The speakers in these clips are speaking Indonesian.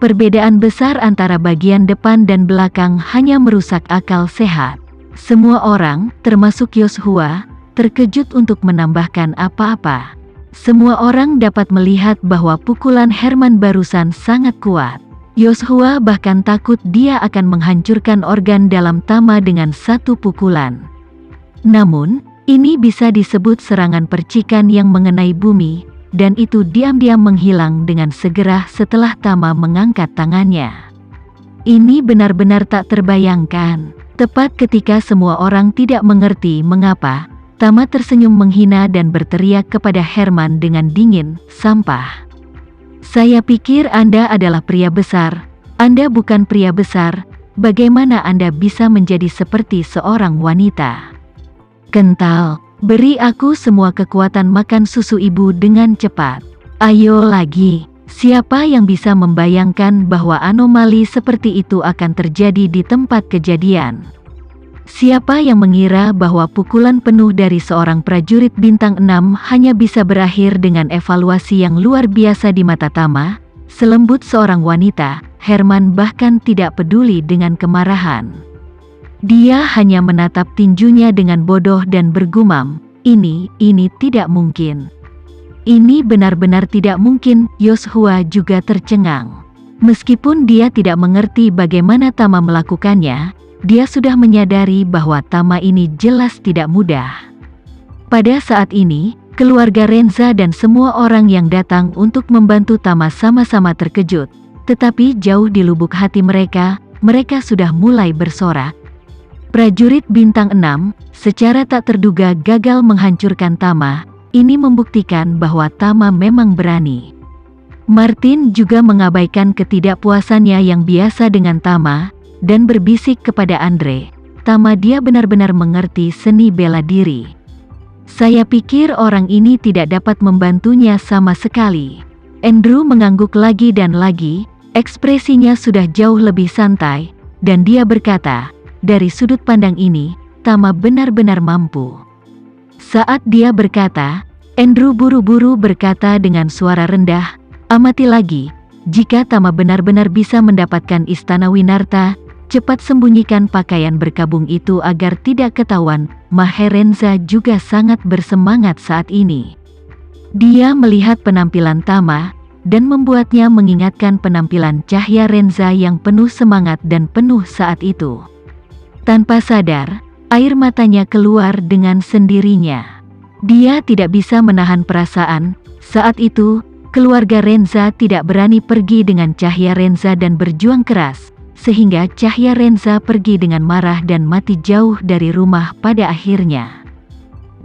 Perbedaan besar antara bagian depan dan belakang hanya merusak akal sehat. Semua orang, termasuk Yoshua, terkejut untuk menambahkan apa-apa. Semua orang dapat melihat bahwa pukulan Herman barusan sangat kuat. Yoshua bahkan takut dia akan menghancurkan organ dalam Tama dengan satu pukulan. Namun, ini bisa disebut serangan percikan yang mengenai bumi, dan itu diam-diam menghilang dengan segera setelah Tama mengangkat tangannya. Ini benar-benar tak terbayangkan. Tepat ketika semua orang tidak mengerti mengapa, Tama tersenyum menghina dan berteriak kepada Herman dengan dingin, "Sampah. Saya pikir Anda adalah pria besar. Anda bukan pria besar. Bagaimana Anda bisa menjadi seperti seorang wanita? Kental, beri aku semua kekuatan makan susu ibu dengan cepat. Ayo lagi." Siapa yang bisa membayangkan bahwa anomali seperti itu akan terjadi di tempat kejadian? Siapa yang mengira bahwa pukulan penuh dari seorang prajurit bintang 6 hanya bisa berakhir dengan evaluasi yang luar biasa di mata Tama? Selembut seorang wanita, Herman bahkan tidak peduli dengan kemarahan. Dia hanya menatap tinjunya dengan bodoh dan bergumam, ini tidak mungkin. Ini benar-benar tidak mungkin." Yoshua juga tercengang. Meskipun dia tidak mengerti bagaimana Tama melakukannya, dia sudah menyadari bahwa Tama ini jelas tidak mudah. Pada saat ini, keluarga Renza dan semua orang yang datang untuk membantu Tama sama-sama terkejut, tetapi jauh di lubuk hati mereka sudah mulai bersorak. Prajurit bintang 6, secara tak terduga gagal menghancurkan Tama. Ini membuktikan bahwa Tama memang berani. Martin juga mengabaikan ketidakpuasannya yang biasa dengan Tama, dan berbisik kepada Andre, "Tama, dia benar-benar mengerti seni bela diri. Saya pikir orang ini tidak dapat membantunya sama sekali." Andrew mengangguk lagi dan lagi, ekspresinya sudah jauh lebih santai, dan dia berkata, "Dari sudut pandang ini, Tama benar-benar mampu." Saat dia berkata, Andrew buru-buru berkata dengan suara rendah, "Amati lagi, jika Tama benar-benar bisa mendapatkan Istana Winarta, cepat sembunyikan pakaian berkabung itu agar tidak ketahuan." Maherenza juga sangat bersemangat saat ini. Dia melihat penampilan Tama, dan membuatnya mengingatkan penampilan Cahya Renza yang penuh semangat dan penuh saat itu. Tanpa sadar, air matanya keluar dengan sendirinya. Dia tidak bisa menahan perasaan. Saat itu, keluarga Renza tidak berani pergi dengan Cahya Renza dan berjuang keras, sehingga Cahya Renza pergi dengan marah dan mati jauh dari rumah pada akhirnya.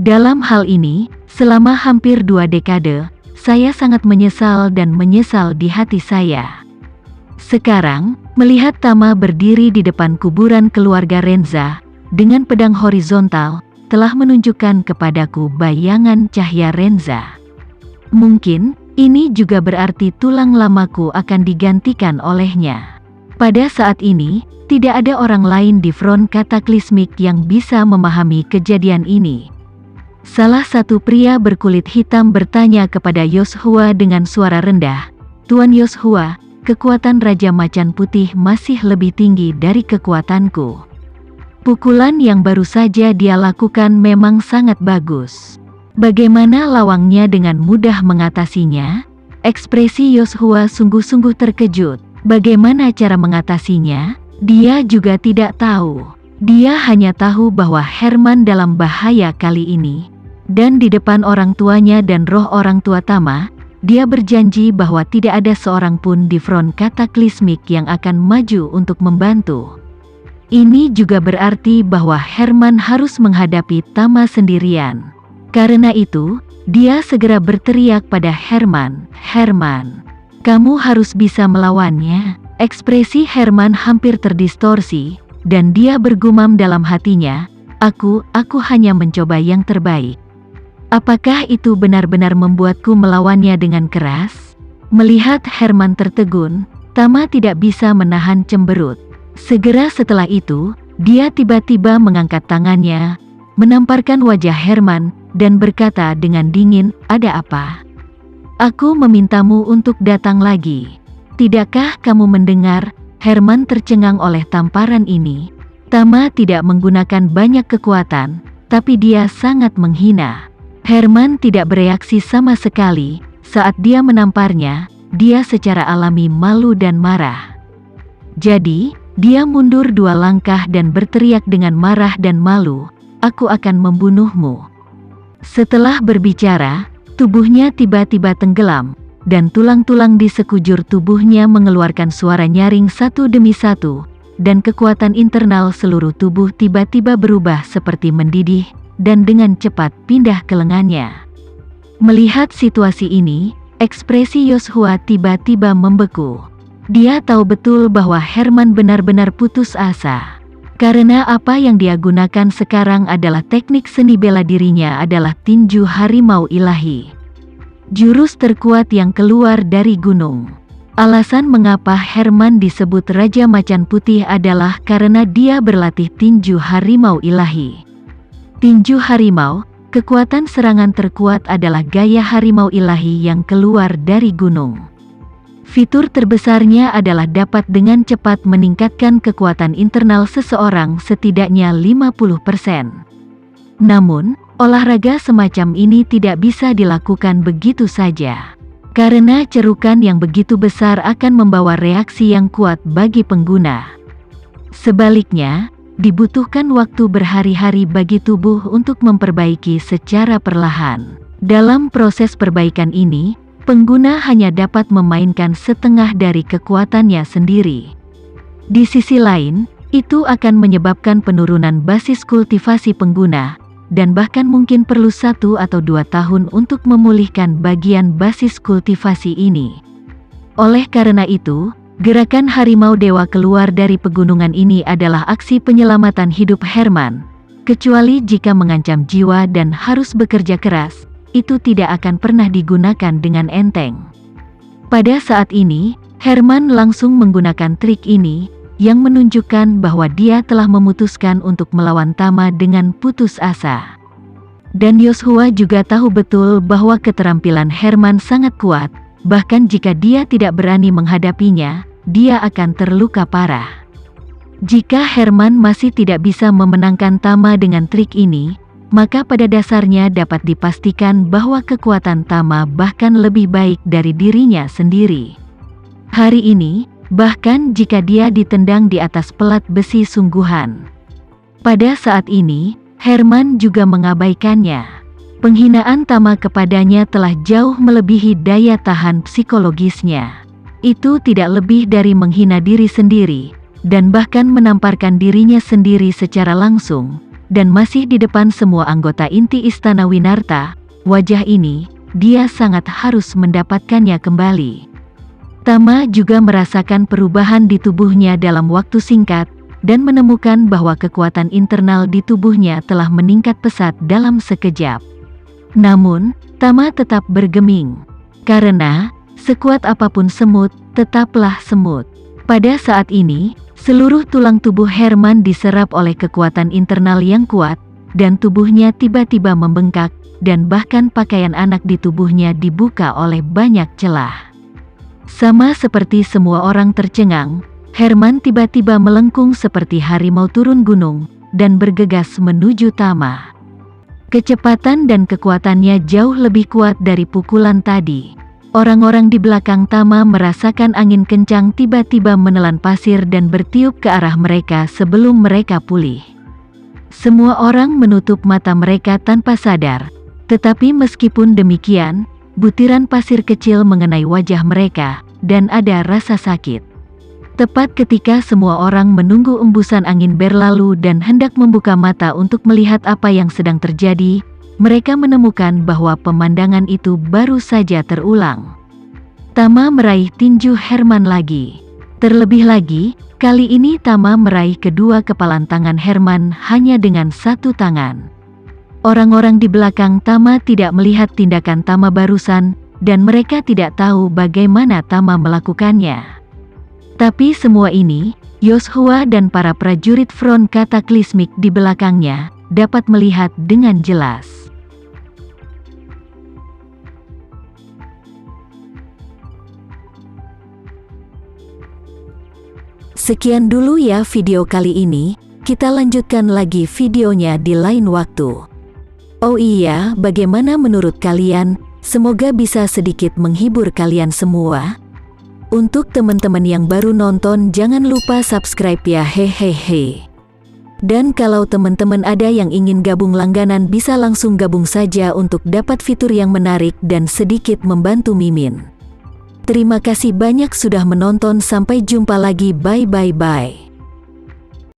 Dalam hal ini, selama hampir 2 dekade, saya sangat menyesal dan menyesal di hati saya. Sekarang, melihat Tama berdiri di depan kuburan keluarga Renza, dengan pedang horizontal, telah menunjukkan kepadaku bayangan Cahya Renza. Mungkin, ini juga berarti tulang lamaku akan digantikan olehnya. Pada saat ini, tidak ada orang lain di front kataklismik yang bisa memahami kejadian ini. Salah satu pria berkulit hitam bertanya kepada Yoshua dengan suara rendah, "Tuan Yoshua, kekuatan Raja Macan Putih masih lebih tinggi dari kekuatanku. Pukulan yang baru saja dia lakukan memang sangat bagus. Bagaimana lawangnya dengan mudah mengatasinya?" Ekspresi Yoshua sungguh-sungguh terkejut. Bagaimana cara mengatasinya? Dia juga tidak tahu. Dia hanya tahu bahwa Herman dalam bahaya kali ini. Dan di depan orang tuanya dan roh orang tua Tama, dia berjanji bahwa tidak ada seorang pun di front kataklismik yang akan maju untuk membantu. Ini juga berarti bahwa Herman harus menghadapi Tama sendirian. Karena itu, dia segera berteriak pada Herman, "Herman, kamu harus bisa melawannya." Ekspresi Herman hampir terdistorsi, dan dia bergumam dalam hatinya, Aku hanya mencoba yang terbaik." Apakah itu benar-benar membuatku melawannya dengan keras? Melihat Herman tertegun, Tama tidak bisa menahan cemberut. Segera setelah itu, dia tiba-tiba mengangkat tangannya, menamparkan wajah Herman, dan berkata dengan dingin, "Ada apa? Aku memintamu untuk datang lagi." Tidakkah kamu mendengar?" Herman tercengang oleh tamparan ini. Tama tidak menggunakan banyak kekuatan, tapi dia sangat menghina. Herman tidak bereaksi sama sekali. Saat dia menamparnya, dia secara alami malu dan marah. Jadi, dia mundur 2 langkah dan berteriak dengan marah dan malu, "Aku akan membunuhmu." Setelah berbicara, tubuhnya tiba-tiba tenggelam, dan tulang-tulang di sekujur tubuhnya mengeluarkan suara nyaring satu demi satu, dan kekuatan internal seluruh tubuh tiba-tiba berubah seperti mendidih, dan dengan cepat pindah ke lengannya. Melihat situasi ini, ekspresi Yoshua tiba-tiba membeku. Dia tahu betul bahwa Herman benar-benar putus asa. Karena apa yang dia gunakan sekarang adalah teknik seni bela dirinya adalah tinju harimau ilahi. Jurus terkuat yang keluar dari gunung. Alasan mengapa Herman disebut Raja Macan Putih adalah karena dia berlatih tinju harimau ilahi. Tinju harimau, kekuatan serangan terkuat adalah gaya harimau ilahi yang keluar dari gunung. Fitur terbesarnya adalah dapat dengan cepat meningkatkan kekuatan internal seseorang setidaknya 50%. Namun, olahraga semacam ini tidak bisa dilakukan begitu saja. Karena cerukan yang begitu besar akan membawa reaksi yang kuat bagi pengguna. Sebaliknya, dibutuhkan waktu berhari-hari bagi tubuh untuk memperbaiki secara perlahan. Dalam proses perbaikan ini, pengguna hanya dapat memainkan setengah dari kekuatannya sendiri. Di sisi lain, itu akan menyebabkan penurunan basis kultivasi pengguna, dan bahkan mungkin perlu 1 atau 2 tahun untuk memulihkan bagian basis kultivasi ini. Oleh karena itu, gerakan harimau dewa keluar dari pegunungan ini adalah aksi penyelamatan hidup Herman, kecuali jika mengancam jiwa dan harus bekerja keras. Itu tidak akan pernah digunakan dengan enteng. Pada saat ini, Herman langsung menggunakan trik ini, yang menunjukkan bahwa dia telah memutuskan untuk melawan Tama dengan putus asa. Dan Yoshua juga tahu betul bahwa keterampilan Herman sangat kuat, bahkan jika dia tidak berani menghadapinya, dia akan terluka parah. Jika Herman masih tidak bisa memenangkan Tama dengan trik ini, maka pada dasarnya dapat dipastikan bahwa kekuatan Tama bahkan lebih baik dari dirinya sendiri. Hari ini, bahkan jika dia ditendang di atas pelat besi sungguhan. Pada saat ini, Herman juga mengabaikannya. Penghinaan Tama kepadanya telah jauh melebihi daya tahan psikologisnya. Itu tidak lebih dari menghina diri sendiri, dan bahkan menamparkan dirinya sendiri secara langsung, dan masih di depan semua anggota inti Istana Winarta. Wajah ini, dia sangat harus mendapatkannya kembali. Tama juga merasakan perubahan di tubuhnya dalam waktu singkat, dan menemukan bahwa kekuatan internal di tubuhnya telah meningkat pesat dalam sekejap. Namun, Tama tetap bergeming. Karena, sekuat apapun semut, tetaplah semut. Pada saat ini, seluruh tulang tubuh Herman diserap oleh kekuatan internal yang kuat, dan tubuhnya tiba-tiba membengkak, dan bahkan pakaian anak di tubuhnya dibuka oleh banyak celah. Sama seperti semua orang tercengang, Herman tiba-tiba melengkung seperti harimau turun gunung, dan bergegas menuju Tama. Kecepatan dan kekuatannya jauh lebih kuat dari pukulan tadi. Orang-orang di belakang Tama merasakan angin kencang tiba-tiba menelan pasir dan bertiup ke arah mereka sebelum mereka pulih. Semua orang menutup mata mereka tanpa sadar, tetapi meskipun demikian, butiran pasir kecil mengenai wajah mereka, dan ada rasa sakit. Tepat ketika semua orang menunggu embusan angin berlalu dan hendak membuka mata untuk melihat apa yang sedang terjadi, mereka menemukan bahwa pemandangan itu baru saja terulang. Tama meraih tinju Herman lagi. Terlebih lagi, kali ini Tama meraih kedua kepalan tangan Herman hanya dengan satu tangan. Orang-orang di belakang Tama tidak melihat tindakan Tama barusan, dan mereka tidak tahu bagaimana Tama melakukannya. Tapi semua ini, Yoshua dan para prajurit front kataklismik di belakangnya dapat melihat dengan jelas. Sekian dulu ya video kali ini, kita lanjutkan lagi videonya di lain waktu. Oh iya, bagaimana menurut kalian? Semoga bisa sedikit menghibur kalian semua. Untuk teman-teman yang baru nonton, jangan lupa subscribe ya, hehehe. Dan kalau teman-teman ada yang ingin gabung langganan, bisa langsung gabung saja untuk dapat fitur yang menarik dan sedikit membantu Mimin. Terima kasih banyak sudah menonton, sampai jumpa lagi, bye.